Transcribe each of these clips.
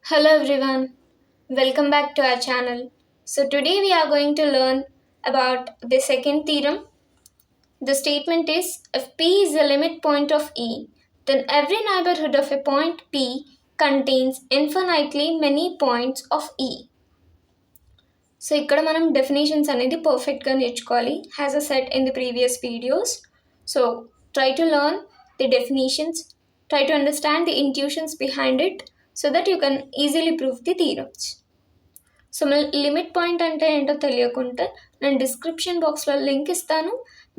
Hello everyone, welcome back to our channel. So today we are going to learn about the second theorem. The statement is if P is the limit point of E, then every neighborhood of a point P contains infinitely many points of E. So ఇక్కడ మనం definitions అనేది perfectగా నేర్చుకోవాలి as I said in the previous videos. So try to learn the definitions, try to understand the intuitions behind it so that you can easily prove the theorems. So limit point అంటే ఏంటో తెలియకుంటే నేను description బాక్స్లో link ఇస్తాను,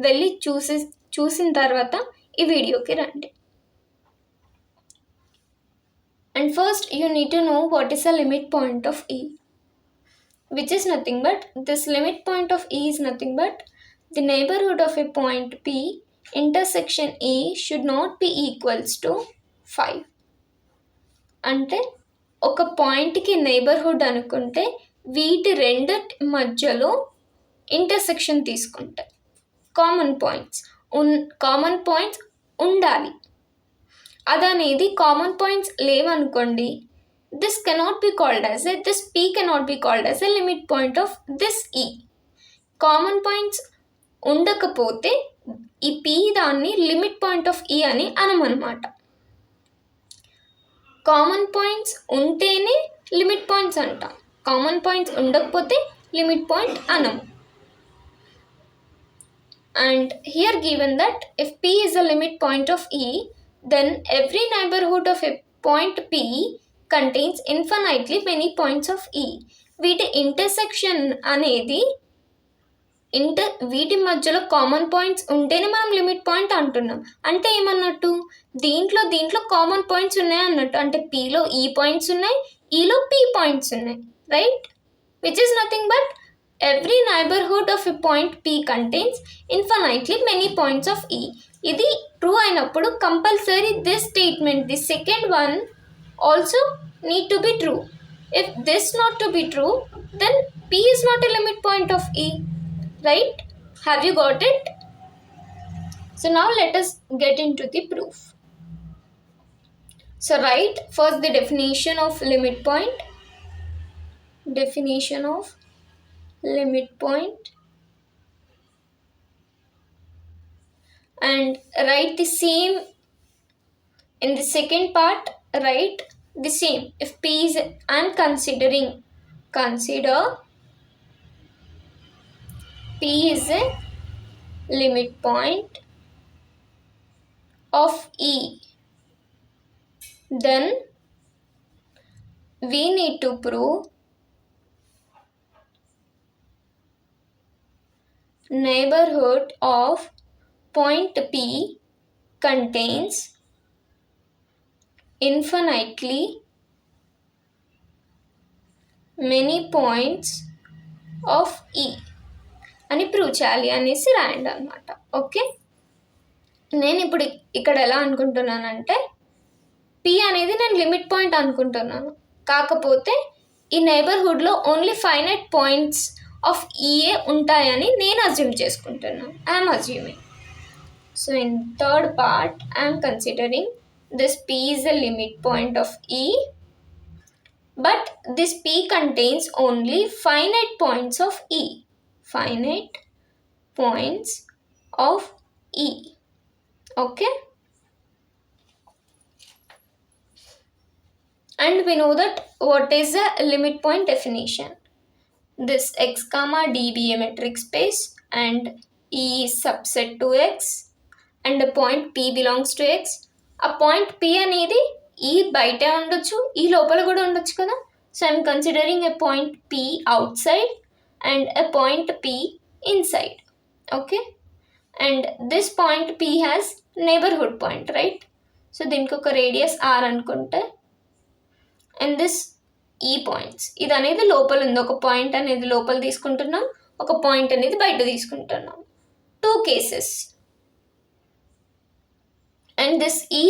వెళ్ళి చూసిన తర్వాత ఈ వీడియోకి రండి. And first you need to know what is a limit point of ఈ, which is nothing but this limit point of E is nothing but the neighborhood of a point P intersection A should not be equals to 5. అంటే ఒక పాయింట్కి neighbourhood అనుకుంటే వీటి రెండు మధ్యలో intersection తీసుకుంటే common points ఉండాలి. అదనేది కామన్ పాయింట్స్ లేవనుకోండి, this cannot be called as this P cannot be called as a limit point of this E. Common points ఉండకపోతే ఈ P దాన్ని లిమిట్ పాయింట్ ఆఫ్ E అని అనమన్నమాట. కామన్ పాయింట్స్ ఉంటేనే లిమిట్ పాయింట్స్ అంటాం, కామన్ పాయింట్స్ ఉండకపోతే limit point అనము. And here given that if P is a limit point of E, then every neighborhood of a point P contains infinitely many points of E. వీటి intersection అనేది వీటి మధ్యలో common points ఉంటేనే మనం limit point అంటున్నాం. అంటే ఏమన్నట్టు, దీంట్లో కామన్ పాయింట్స్ ఉన్నాయి అన్నట్టు. అంటే Pలో ఈ పాయింట్స్ ఉన్నాయి, ఈలో P పాయింట్స్ ఉన్నాయి, right? Which is nothing but every neighborhood of a point P contains infinitely many points of E. ఇది ట్రూ అయినప్పుడు compulsory this statement, the second one also need to be true. If this not to be true, then P is not a limit point of E, right? Have you got it? So now let us get into the proof. So write first the definition of limit point. Definition of limit point, and write the same in the second part. Write the same. If P is, I'm consider P is a limit point of E, then we need to prove neighborhood of point P contains infinitely many points of E అని prove చేయాలి అనేసి రాయండి అనమాట. Okay, నేను ఇప్పుడు ఇక్కడ ఎలా అనుకుంటున్నానంటే P అనేది నేను లిమిట్ పాయింట్ అనుకుంటున్నాను, కాకపోతే ఈ నైబర్హుడ్లో only finite points of E ఉంటాయని నేను అజ్యూమ్ చేసుకుంటున్నాను. I'm assuming. So in third part I'm considering this P is a limit point of E, but this P contains only finite points of E. Finite points of E. Okay? And we know that what is a limit point definition. This x comma d be a metric space and E is subset to x and a point P belongs to x. A point P అనేది ఈ బయటే ఉండొచ్చు, ఈ లోపల కూడా ఉండొచ్చు కదా. So I'm considering a point P out side and a point P inside. Okay, and this point P has neighborhood point, right? So దీనికి ఒక రేడియస్ R అనుకుంటే, and this ఈ పాయింట్స్ ఇది అనేది లోపల ఉంది, ఒక పాయింట్ అనేది లోపల తీసుకుంటున్నాం, ఒక పాయింట్ అనేది బయట తీసుకుంటున్నాం. 2 cases. అండ్ దిస్ ఈ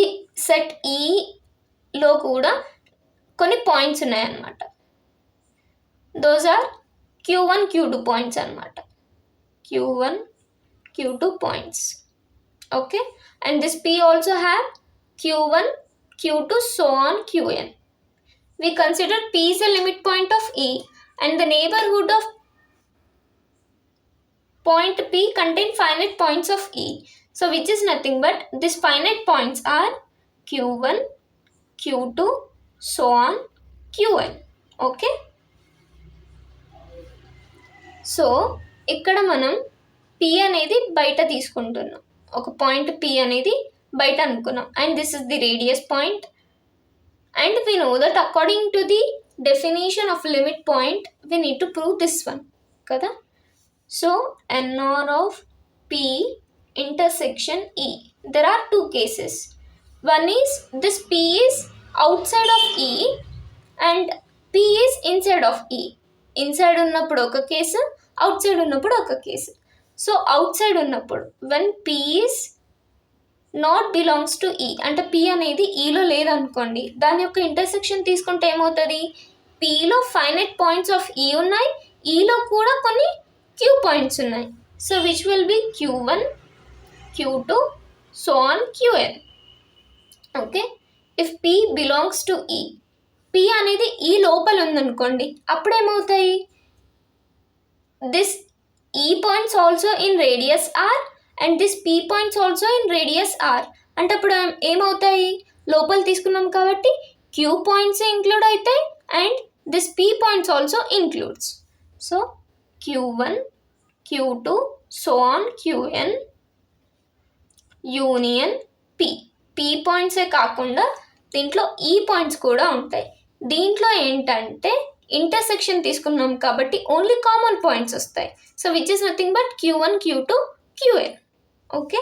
సెట్ ఈలో కూడా కొన్ని పాయింట్స్ ఉన్నాయన్నమాట. Those are Q1 Q2 points అనమాట. Q1 Q2 points. Okay, and this P also have Q1 Q2 so on Qn. we consider P is a limit point of E and the neighborhood of point P contain finite points of E. So which is nothing but these finite points are Q1, Q2, so on, Qn. Okay. So ఇక్కడ మనం P అనేది బయట తీసుకుంటున్నాం, ఒక point P అనేది బయట అనుకున్నాం, and this is the radius point, and we know that according to the definition of limit point we need to prove this one కదా. So NR of P intersection E, there are two cases. One is this P is outside of E and P is inside of E. Inside ఉన్నప్పుడు ఒక case, out side ఉన్నప్పుడు ఒక case. So out side ఉన్నప్పుడు when P is not belongs to E, అంటే P అనేది ఈలో లేదనుకోండి, దాని యొక్క ఇంటర్సెక్షన్ తీసుకుంటే ఏమవుతుంది, Pలో ఫైనైట్ పాయింట్స్ ఆఫ్ E ఉన్నాయి, ఈలో కూడా కొన్ని Q పాయింట్స్ ఉన్నాయి. So which will be Q1, Q2, so on Qn. Okay. If P belongs to E, P అనేది ఈ లోపల ఉందనుకోండి, అప్పుడు ఏమవుతాయి, this E points also in radius R and this P points also in radius R. అంటే అప్పుడు ఏమవుతాయి, లోపల తీసుకున్నాం కాబట్టి Q పాయింట్స్ ఇంక్లూడ్ అవుతాయి and this P points also includes. So Q1, Q2, so on Qn union P. P పాయింట్సే కాకుండా దీంట్లో ఈ పాయింట్స్ కూడా ఉంటాయి. దీంట్లో ఏంటంటే ఇంటర్సెక్షన్ తీసుకున్నాం కాబట్టి ఓన్లీ కామన్ పాయింట్స్ వస్తాయి. So which is nothing but Q1, Q2, Qn. Okay.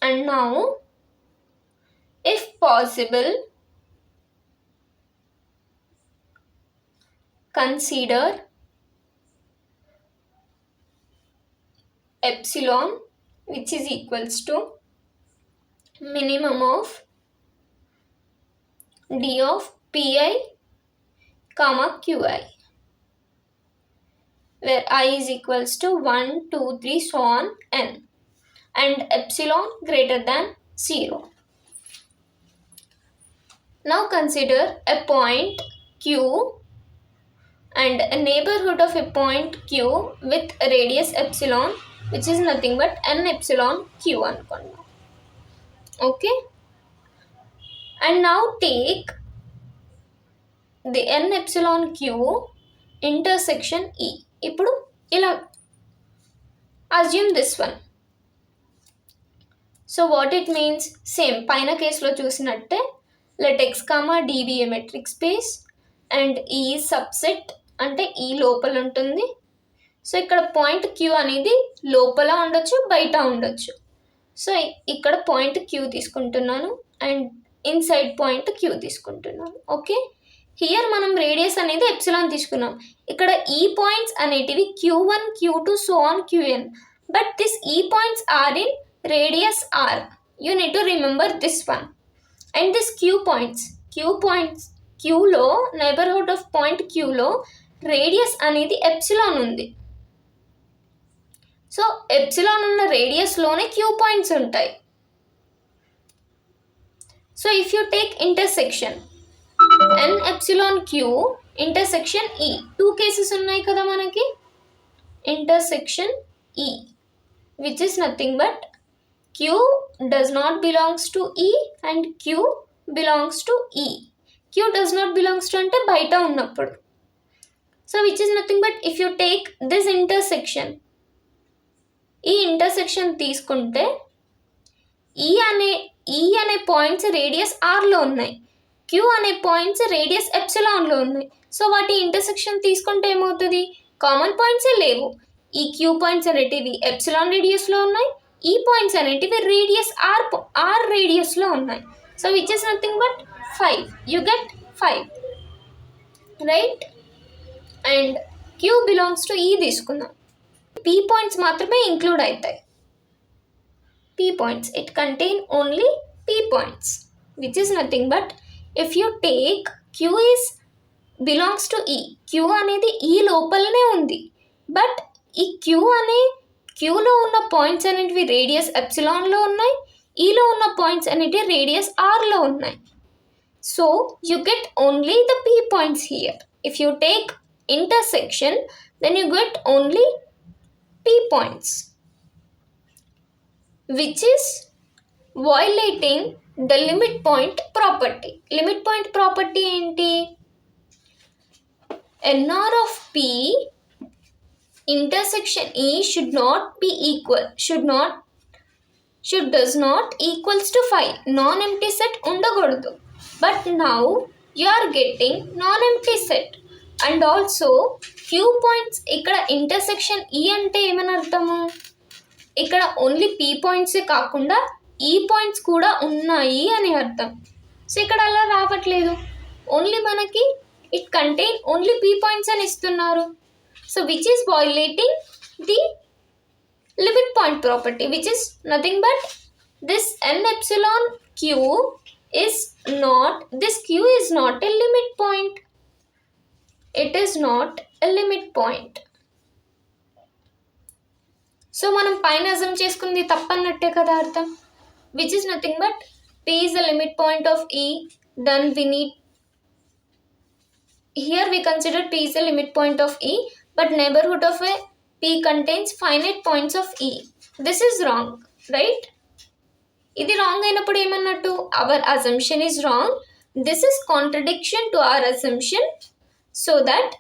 And now if possible consider epsilon which is equals to minimum of d of Pi comma Qi, where I is equals to 1, 2, 3, so on n, and epsilon greater than 0. Now consider a point Q and a neighborhood of a point Q with a radius epsilon which is nothing but n epsilon Q అనుకోండి. Okay. And now take the n epsilon Q intersection E. ఇప్పుడు ఇలా assume this one. So what it means, same పైన కేసులో చూసినట్టే let x, d be a metric space and E subset, అంటే ఈ లోపల ఉంటుంది. సో ఇక్కడ పాయింట్ Q అనేది లోపల ఉండొచ్చు, బయట ఉండొచ్చు. సో ఇక్కడ పాయింట్ Q తీసుకుంటున్నాను అండ్ ఇన్సైడ్ పాయింట్ Q తీసుకుంటున్నాను. ఓకే. హియర్ మనం రేడియస్ అనేది ఎప్సిలాన్ తీసుకున్నాం. ఇక్కడ ఈ పాయింట్స్ అనేటివి Q1, Q2, so on Qn, but this ఈ points are in radius R. You need to remember this one. And this Qలో నైబర్హుడ్ ఆఫ్ పాయింట్ Qలో రేడియస్ అనేది ఎప్సిలాన్ ఉంది. సో ఎప్సిలాన్ ఉన్న రేడియస్లోనే Q పాయింట్స్ ఉంటాయి. So if you take intersection n epsilon Q intersection E, two cases ఉన్నాయి కదా మనకి. Intersection E which is nothing but Q does not belongs to E and Q belongs to E. Q does not belongs to అంటే బయట ఉన్నప్పుడు. So which is nothing but if you take this intersection, ఈ intersection తీసుకుంటే ఈ అనే points radius ఆర్లో ఉన్నాయి, Q అనే పాయింట్స్ రేడియస్ ఎప్సిలాన్లో ఉన్నాయి. సో వాటి ఇంటర్సెక్షన్ తీసుకుంటే ఏమవుతుంది, కామన్ పాయింట్సే లేవు. ఈ Q పాయింట్స్ అనేటివి ఎప్సిలాన్ రేడియస్లో ఉన్నాయి, ఈ పాయింట్స్ అనేటివి రేడియస్ ఆర్ రేడియస్లో ఉన్నాయి. So which is nothing but 5. You get 5, right. And Q belongs to E తీసుకుందాం. P పాయింట్స్ మాత్రమే ఇంక్లూడ్ అవుతాయి. P points, it contain only P points, which is nothing but if you take Q is belongs to E. Q అనేది ఈ లోపలనే ఉంది, but ఈ Qలో ఉన్న points అనేటివి రేడియస్ ఎప్సిలాన్లో ఉన్నాయి, ఈలో ఉన్న పాయింట్స్ అనేటి రేడియస్ ఆర్లో ఉన్నాయి. So you get only the P points here. If you take intersection then you get only P points, which is violating the limit point property. Limit point property ఏంటి? NR of P intersection E should not be equal, does not equals to 5. Non-empty set ఉండకూడదు. But now you are getting non-empty set. And also few points. ఇక్కడ intersection E అంటే ఏమని అర్థము? ఇక్కడ only P పాయింట్సే కాకుండా ఈ points కూడా ఉన్నాయి అని అర్థం. సో ఇక్కడ అలా రావట్లేదు, ఓన్లీ మనకి it contain only P points అని ఇస్తున్నారు. So which is violating the limit point property, which is nothing but this n epsilon q is not, this q is not a limit point. It is not a limit point. So మనం పైన అజమ్ చేసుకుంది తప్పన్నట్టే కదా అర్థం. Which is nothing but p is the limit point of E. Then we need, here we consider p is the limit point of E, but neighborhood of a p contains finite points of E. This is wrong, right? ఇది wrong అయినప్పుడు ఏమన్నట్టు? Our assumption is wrong. This is contradiction to our assumption. So that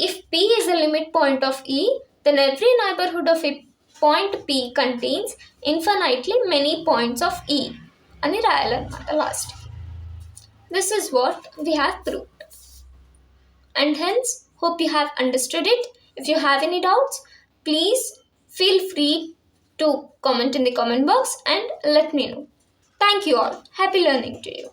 if p is the limit point of E, then every neighborhood of a point P contains infinitely many points of E అని రాయాలన్నమాట last. This is what we have proved. And hence, hope you have understood it. If you have any doubts, please feel free to comment in the comment box and let me know. Thank you all. Happy learning to you.